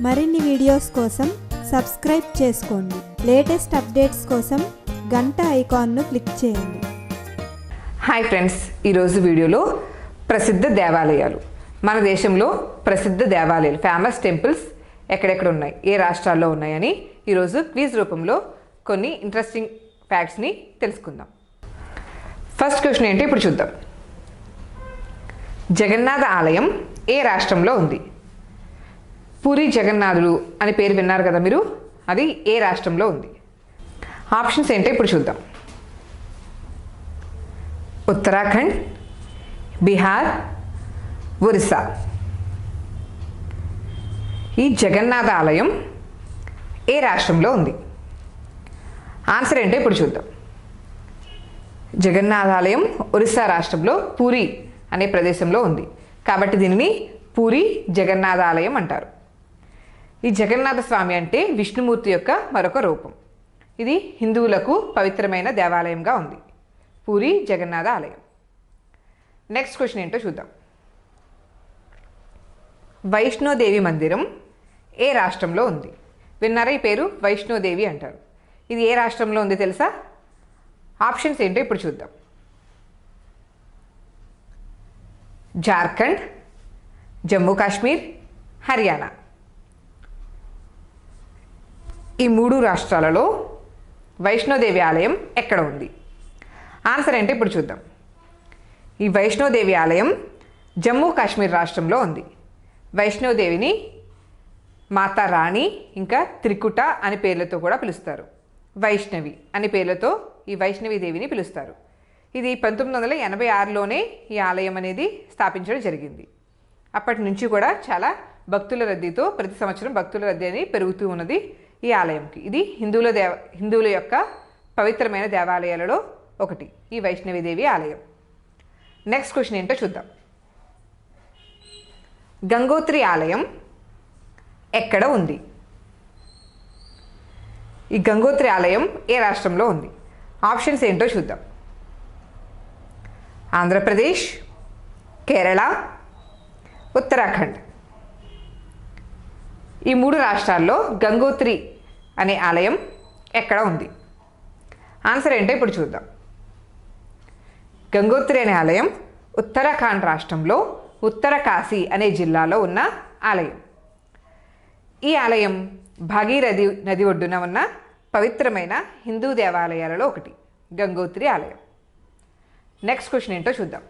మరిన్ని వీడియోస్ కోసం సబ్స్క్రైబ్ చేసుకోండి. లేటెస్ట్ అప్డేట్స్ కోసం గంట ఐకాన్ను క్లిక్ చేయండి. హాయ్ ఫ్రెండ్స్, ఈరోజు వీడియోలో ప్రసిద్ధ దేవాలయాలు, మన దేశంలో ప్రసిద్ధ దేవాలయాలు, ఫేమస్ టెంపుల్స్ ఎక్కడెక్కడ ఉన్నాయి, ఏ రాష్ట్రాల్లో ఉన్నాయని ఈరోజు క్విజ్ రూపంలో కొన్ని ఇంట్రెస్టింగ్ ఫ్యాక్ట్స్ని తెలుసుకుందాం. ఫస్ట్ క్వశ్చన్ ఏంటి ఇప్పుడు చూద్దాం. జగన్నాథ ఆలయం ఏ రాష్ట్రంలో ఉంది? పూరి జగన్నాథుడు అని పేరు విన్నారు కదా మీరు, అది ఏ రాష్ట్రంలో ఉంది? ఆప్షన్స్ ఏంటో ఇప్పుడు చూద్దాం. ఉత్తరాఖండ్, బీహార్, ఒరిస్సా. ఈ జగన్నాథ ఆలయం ఏ రాష్ట్రంలో ఉంది? ఆన్సర్ ఏంటో ఇప్పుడు చూద్దాం. జగన్నాథ ఆలయం ఒరిస్సా రాష్ట్రంలో పూరి అనే ప్రదేశంలో ఉంది, కాబట్టి దీనిని పూరి జగన్నాథ ఆలయం అంటారు. ఈ జగన్నాథ స్వామి అంటే విష్ణుమూర్తి యొక్క మరొక రూపం. ఇది హిందువులకు పవిత్రమైన దేవాలయంగా ఉంది, పూరి జగన్నాథ ఆలయం. నెక్స్ట్ క్వశ్చన్ ఏంటో చూద్దాం. వైష్ణోదేవి మందిరం ఏ రాష్ట్రంలో ఉంది? విన్నారా ఈ పేరు? వైష్ణోదేవి అంటారు. ఇది ఏ రాష్ట్రంలో ఉంది తెలుసా? ఆప్షన్స్ ఏంటో ఇప్పుడు చూద్దాం. జార్ఖండ్, జమ్మూ కాశ్మీర్, హర్యానా. ఈ మూడు రాష్ట్రాలలో వైష్ణోదేవి ఆలయం ఎక్కడ ఉంది? ఆన్సర్ ఏంటో ఇప్పుడు చూద్దాం. ఈ వైష్ణోదేవి ఆలయం జమ్మూ కాశ్మీర్ రాష్ట్రంలో ఉంది. వైష్ణోదేవిని మాతా రాణి, ఇంకా త్రికుట అనే పేర్లతో కూడా పిలుస్తారు. వైష్ణవి అనే పేర్లతో ఈ వైష్ణవి దేవిని పిలుస్తారు. ఇది 1986లోనే ఈ ఆలయం అనేది స్థాపించడం జరిగింది. అప్పటి నుంచి కూడా చాలా భక్తుల రద్దీతో ప్రతి సంవత్సరం భక్తుల రద్దీ అనేది పెరుగుతూ ఉన్నది ఈ ఆలయంకి. ఇది హిందువుల యొక్క పవిత్రమైన దేవాలయాలలో ఒకటి ఈ వైష్ణవిదేవి ఆలయం. నెక్స్ట్ క్వశ్చన్ ఏంటో చూద్దాం. గంగోత్రి ఆలయం ఎక్కడ ఉంది? ఈ గంగోత్రి ఆలయం ఏ రాష్ట్రంలో ఉంది? ఆప్షన్స్ ఏంటో చూద్దాం. ఆంధ్రప్రదేశ్, కేరళ, ఉత్తరాఖండ్. ఈ మూడు రాష్ట్రాల్లో గంగోత్రి అనే ఆలయం ఎక్కడ ఉంది? ఆన్సర్ ఏంటో ఇప్పుడు చూద్దాం. గంగోత్రి అనే ఆలయం ఉత్తరాఖండ్ రాష్ట్రంలో ఉత్తరకాశీ అనే జిల్లాలో ఉన్న ఆలయం. ఈ ఆలయం భాగీరథి నది ఒడ్డున ఉన్న పవిత్రమైన హిందూ దేవాలయాలలో ఒకటి గంగోత్రి ఆలయం. నెక్స్ట్ క్వశ్చన్ ఏంటో చూద్దాం.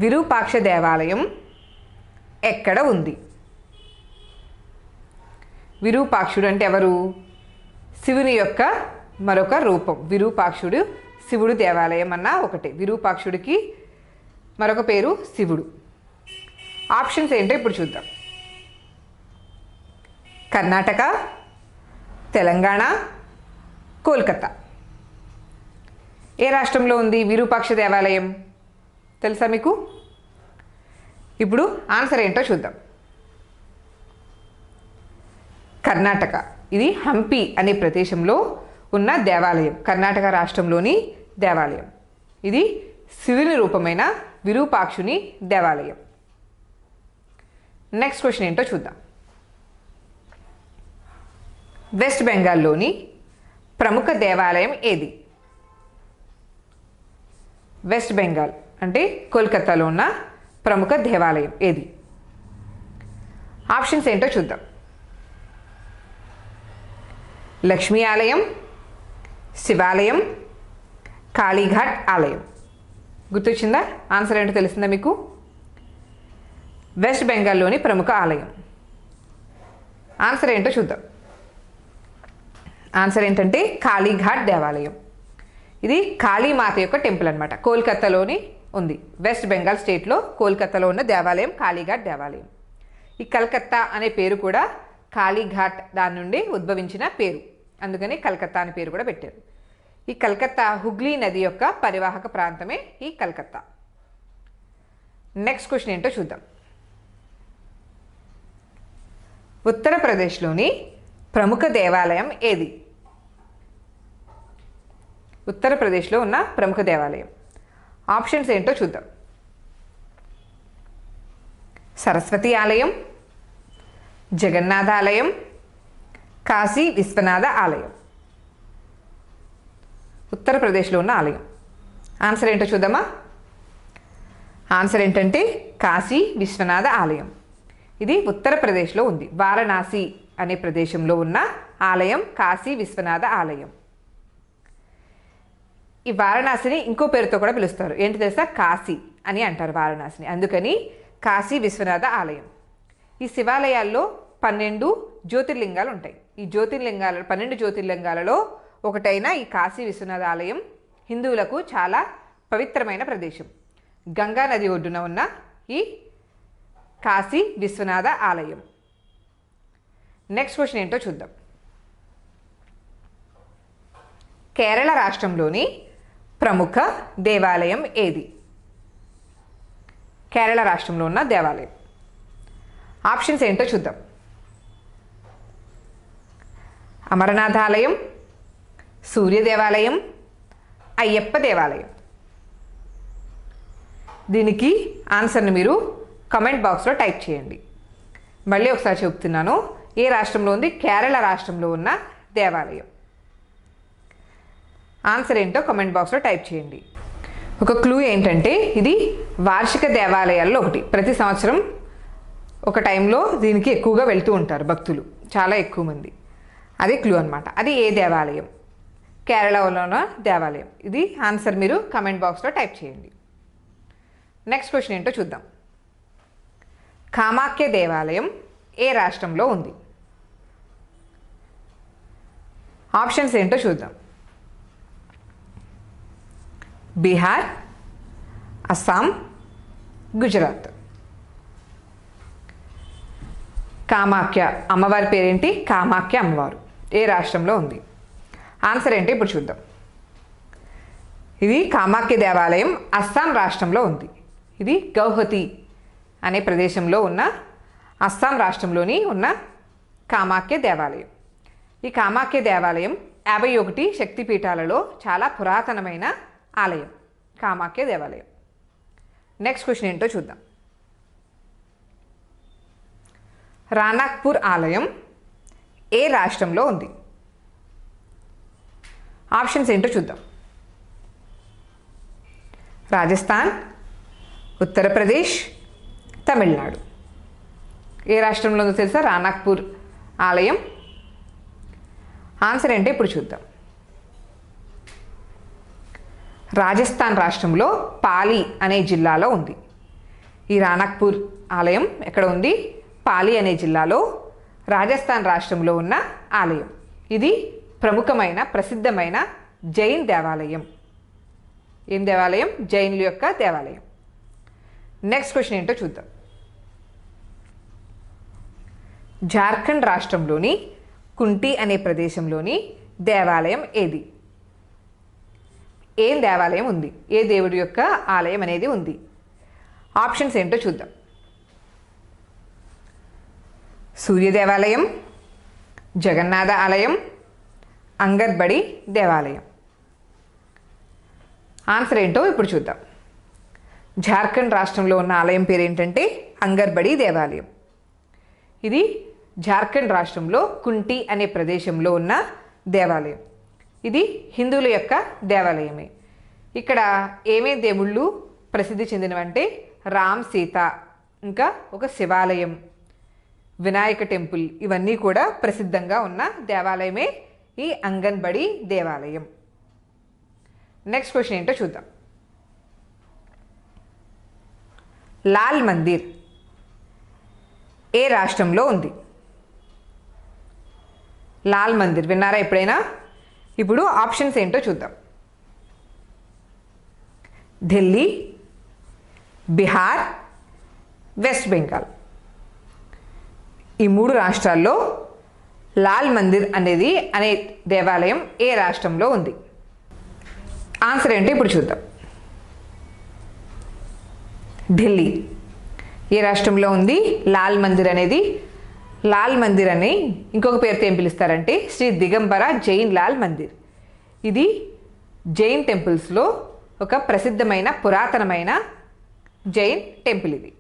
విరూపాక్ష దేవాలయం ఎక్కడ ఉంది? విరూపాక్షుడు అంటే ఎవరు? శివుని యొక్క మరొక రూపం. విరూపాక్షుడు శివుడు దేవాలయం అన్న ఒకటే. విరూపాక్షుడికి మరొక పేరు శివుడు. ఆప్షన్స్ ఏంటో ఇప్పుడు చూద్దాం. కర్ణాటక, తెలంగాణ, కోల్కతా. ఏ రాష్ట్రంలో ఉంది విరూపాక్ష దేవాలయం తెలుసా మీకు? ఇప్పుడు ఆన్సర్ ఏంటో చూద్దాం. కర్ణాటక. ఇది హంపి అనే ప్రదేశంలో ఉన్న దేవాలయం, కర్ణాటక రాష్ట్రంలోని దేవాలయం. ఇది శివుని రూపమైన విరూపాక్షుని దేవాలయం. నెక్స్ట్ క్వశ్చన్ ఏంటో చూద్దాం. వెస్ట్ బెంగాల్లోని ప్రముఖ దేవాలయం ఏది? వెస్ట్ బెంగాల్ అంటే కోల్కతాలో ఉన్న ప్రముఖ దేవాలయం ఏది? ఆప్షన్స్ ఏంటో చూద్దాం. లక్ష్మీ ఆలయం, శివాలయం, కాళీఘాట్ ఆలయం. గుర్తొచ్చిందా? ఆన్సర్ ఏంటో తెలిసిందా మీకు? వెస్ట్ బెంగాల్లోని ప్రముఖ ఆలయం. ఆన్సర్ ఏంటో చూద్దాం. ఆన్సర్ ఏంటంటే కాళీఘాట్ దేవాలయం. ఇది కాళీమాత యొక్క టెంపుల్ అనమాట. కోల్కతాలోని ఉంది. వెస్ట్ బెంగాల్ స్టేట్లో కోల్కతాలో ఉన్న దేవాలయం కాళీఘాట్ దేవాలయం. ఈ కలకత్తా అనే పేరు కూడా కాళీఘాట్ దాని నుండి ఉద్భవించిన పేరు, అందుకని కలకత్తా అనే పేరు కూడా పెట్టారు. ఈ కలకత్తా హుగ్లీ నది యొక్క పరివాహక ప్రాంతమే ఈ కలకత్తా. నెక్స్ట్ క్వశ్చన్ ఏంటో చూద్దాం. ఉత్తరప్రదేశ్లోని ప్రముఖ దేవాలయం ఏది? ఉత్తరప్రదేశ్లో ఉన్న ప్రముఖ దేవాలయం. ఆప్షన్స్ ఏంటో చూద్దాం. సరస్వతి ఆలయం, జగన్నాథ ఆలయం, కాశీ విశ్వనాథ ఆలయం. ఉత్తరప్రదేశ్లో ఉన్న ఆలయం. ఆన్సర్ ఏంటో చూద్దామా? ఆన్సర్ ఏంటంటే కాశీ విశ్వనాథ ఆలయం. ఇది ఉత్తరప్రదేశ్లో ఉంది. వారణాసి అనే ప్రదేశంలో ఉన్న ఆలయం కాశీ విశ్వనాథ ఆలయం. ఈ వారణాసిని ఇంకో పేరుతో కూడా పిలుస్తారు. ఏంటి తెలుసా? కాశీ అని అంటారు వారణాసిని. అందుకని కాశీ విశ్వనాథ ఆలయం. ఈ శివాలయాల్లో 12 జ్యోతిర్లింగాలు ఉంటాయి. ఈ 12 జ్యోతిర్లింగాలలో ఒకటైన ఈ కాశీ విశ్వనాథ ఆలయం హిందువులకు చాలా పవిత్రమైన ప్రదేశం. గంగా నది ఒడ్డున ఉన్న ఈ కాశీ విశ్వనాథ ఆలయం. నెక్స్ట్ క్వశ్చన్ ఏంటో చూద్దాం. కేరళ రాష్ట్రంలోని ప్రముఖ దేవాలయం ఏది? కేరళ రాష్ట్రంలో ఉన్న దేవాలయం. ఆప్షన్స్ ఏంటో చూద్దాం. అమరనాథ ఆలయం, సూర్య దేవాలయం, అయ్యప్ప దేవాలయం. దీనికి ఆన్సర్ని మీరు కమెంట్ బాక్స్లో టైప్ చేయండి. మళ్ళీ ఒకసారి చెప్తున్నాను. ఏ రాష్ట్రంలో ఉంది? కేరళ రాష్ట్రంలో ఉన్న దేవాలయం. ఆన్సర్ ఏంటో కమెంట్ బాక్స్లో టైప్ చేయండి. ఒక క్లూ ఏంటంటే ఇది వార్షిక దేవాలయాల్లో ఒకటి. ప్రతి సంవత్సరం ఒక టైంలో దీనికి ఎక్కువగా వెళ్తూ ఉంటారు భక్తులు, చాలా ఎక్కువ మంది. అది క్లూ అనమాట. అది ఏ దేవాలయం? కేరళలో ఉన్న దేవాలయం. ఇది ఆన్సర్ మీరు కమెంట్ బాక్స్లో టైప్ చేయండి. నెక్స్ట్ క్వశ్చన్ ఏంటో చూద్దాం. కామాఖ్య దేవాలయం ఏ రాష్ట్రంలో ఉంది? ఆప్షన్స్ ఏంటో చూద్దాం. బీహార్, అస్సాం, గుజరాత్. కామాఖ్య అమ్మవారి పేరేంటి? కామాఖ్య అమ్మవారు ఏ రాష్ట్రంలో ఉంది? ఆన్సర్ ఏంటి ఇప్పుడు చూద్దాం. ఇది కామాఖ్య దేవాలయం అస్సాం రాష్ట్రంలో ఉంది. ఇది గౌహతి అనే ప్రదేశంలో ఉన్న అస్సాం రాష్ట్రంలోని ఉన్న కామాఖ్య దేవాలయం. ఈ కామాఖ్య దేవాలయం 51 శక్తిపీఠాలలో చాలా పురాతనమైన ఆలయం కామాఖ్య దేవాలయం. నెక్స్ట్ క్వశ్చన్ ఏంటో చూద్దాం. రానాక్పూర్ ఆలయం ఏ రాష్ట్రంలో ఉంది? ఆప్షన్స్ ఏంటో చూద్దాం. రాజస్థాన్, ఉత్తరప్రదేశ్, తమిళనాడు. ఏ రాష్ట్రంలో ఉందో తెలుసా రానాక్పూర్ ఆలయం? ఆన్సర్ ఏంటో ఇప్పుడు చూద్దాం. రాజస్థాన్ రాష్ట్రంలో పాలి అనే జిల్లాలో ఉంది. ఈ రానాక్పూర్ ఆలయం ఎక్కడ ఉంది? పాలి అనే జిల్లాలో రాజస్థాన్ రాష్ట్రంలో ఉన్న ఆలయం. ఇది ప్రముఖమైన ప్రసిద్ధమైన జైన్ దేవాలయం. ఏం దేవాలయం? జైనుల యొక్క దేవాలయం. నెక్స్ట్ క్వశ్చన్ ఏంటో చూద్దాం. జార్ఖండ్ రాష్ట్రంలోని కుంటి అనే ప్రదేశంలోని దేవాలయం ఏది? ఏం దేవాలయం ఉంది? ఏ దేవుడి యొక్క ఆలయం అనేది ఉంది? ఆప్షన్స్ ఏంటో చూద్దాం. సూర్య దేవాలయం, జగన్నాథ ఆలయం, అంగర్బడి దేవాలయం. ఆన్సర్ ఏంటో ఇప్పుడు చూద్దాం. జార్ఖండ్ రాష్ట్రంలో ఉన్న ఆలయం పేరు ఏంటంటే అంగర్బడి దేవాలయం. ఇది జార్ఖండ్ రాష్ట్రంలో కుంటి అనే ప్రదేశంలో ఉన్న దేవాలయం. ఇది హిందువుల యొక్క దేవాలయమే. ఇక్కడ ఏమేమి దేవుళ్ళు ప్రసిద్ధి చెందినవంటే రామ్, సీత, ఇంకా ఒక శివాలయం, వినాయక టెంపుల్, ఇవన్నీ కూడా ప్రసిద్ధంగా ఉన్న దేవాలయమే ఈ అంగన్బడి దేవాలయం. నెక్స్ట్ క్వశ్చన్ ఏంటో చూద్దాం. లాల్ మందిర్ ఏ రాష్ట్రంలో ఉంది? లాల్ మందిర్ విన్నారా ఎప్పుడైనా? ఇప్పుడు ఆప్షన్స్ ఏంటో చూద్దాం. ఢిల్లీ, బీహార్, వెస్ట్ బెంగాల్. ఈ 3 రాష్ట్రాల్లో లాల్ మందిర్ అనే దేవాలయం ఏ రాష్ట్రంలో ఉంది? ఆన్సర్ ఏంటో ఇప్పుడు చూద్దాం. ఢిల్లీ ఏ రాష్ట్రంలో ఉంది? లాల్ మందిర్ అనేది. లాల్ మందిర్ అని ఇంకొక పేరుతో ఏం పిలుస్తారంటే శ్రీ దిగంబర జైన్ లాల్ మందిర్. ఇది జైన్ టెంపుల్స్లో ఒక ప్రసిద్ధమైన పురాతనమైన జైన్ టెంపుల్. ఇది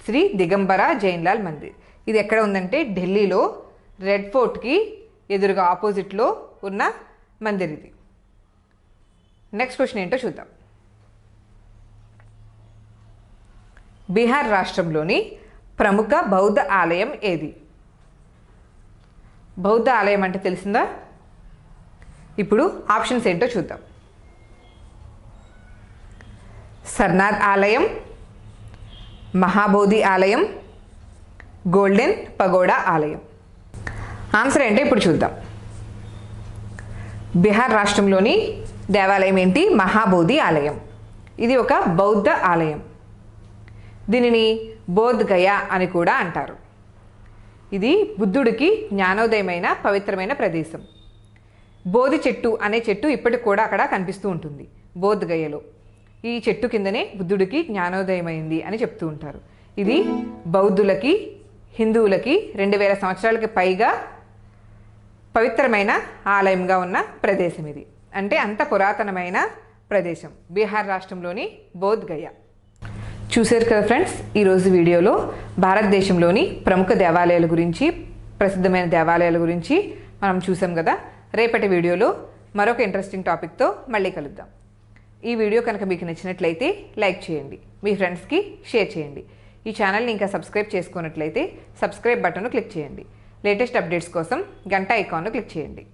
శ్రీ దిగంబర జైన్లాల్ మందిర్. ఇది ఎక్కడ ఉందంటే ఢిల్లీలో రెడ్ ఫోర్ట్కి ఎదురుగా ఆపోజిట్లో ఉన్న మందిర్ ఇది. నెక్స్ట్ క్వశ్చన్ ఏంటో చూద్దాం. బీహార్ రాష్ట్రంలోని ప్రముఖ బౌద్ధ ఆలయం ఏది? బౌద్ధ ఆలయం అంటే తెలిసిందా? ఇప్పుడు ఆప్షన్స్ ఏంటో చూద్దాం. సర్నాథ్ ఆలయం, మహాబోధి ఆలయం, గోల్డెన్ పగోడా ఆలయం. ఆన్సర్ ఏంటో ఇప్పుడు చూద్దాం. బీహార్ రాష్ట్రంలోని దేవాలయం ఏంటి? మహాబోధి ఆలయం. ఇది ఒక బౌద్ధ ఆలయం. దీనిని బోధ్ గయా అని కూడా అంటారు. ఇది బుద్ధుడికి జ్ఞానోదయమైన పవిత్రమైన ప్రదేశం. బోధి చెట్టు అనే చెట్టు ఇప్పటికి కూడా అక్కడ కనిపిస్తూ ఉంటుంది బోధ్ గయలో. ఈ చెట్టు కిందనే బుద్ధుడికి జ్ఞానోదయమైంది అని చెప్తూ ఉంటారు. ఇది బౌద్ధులకి, హిందువులకి 2000 సంవత్సరాలకి పైగా పవిత్రమైన ఆలయంగా ఉన్న ప్రదేశం ఇది. అంటే అంత పురాతనమైన ప్రదేశం బీహార్ రాష్ట్రంలోని బోధ్ గయా. చూశారు కదా ఫ్రెండ్స్, ఈరోజు వీడియోలో భారతదేశంలోని ప్రముఖ దేవాలయాల గురించి, ప్రసిద్ధమైన దేవాలయాల గురించి మనం చూసాం కదా. రేపటి వీడియోలో మరొక ఇంట్రెస్టింగ్ టాపిక్తో మళ్ళీ కలుద్దాం. ఈ వీడియో కనుక మీకు నచ్చినట్లయితే లైక్ చేయండి, మీ ఫ్రెండ్స్కి షేర్ చేయండి. ఈ ఛానల్ని ఇంకా సబ్స్క్రైబ్ చేసుకున్నట్లయితే సబ్స్క్రైబ్ బటన్ను క్లిక్ చేయండి. లేటెస్ట్ అప్డేట్స్ కోసం గంట ఐకాన్ను క్లిక్ చేయండి.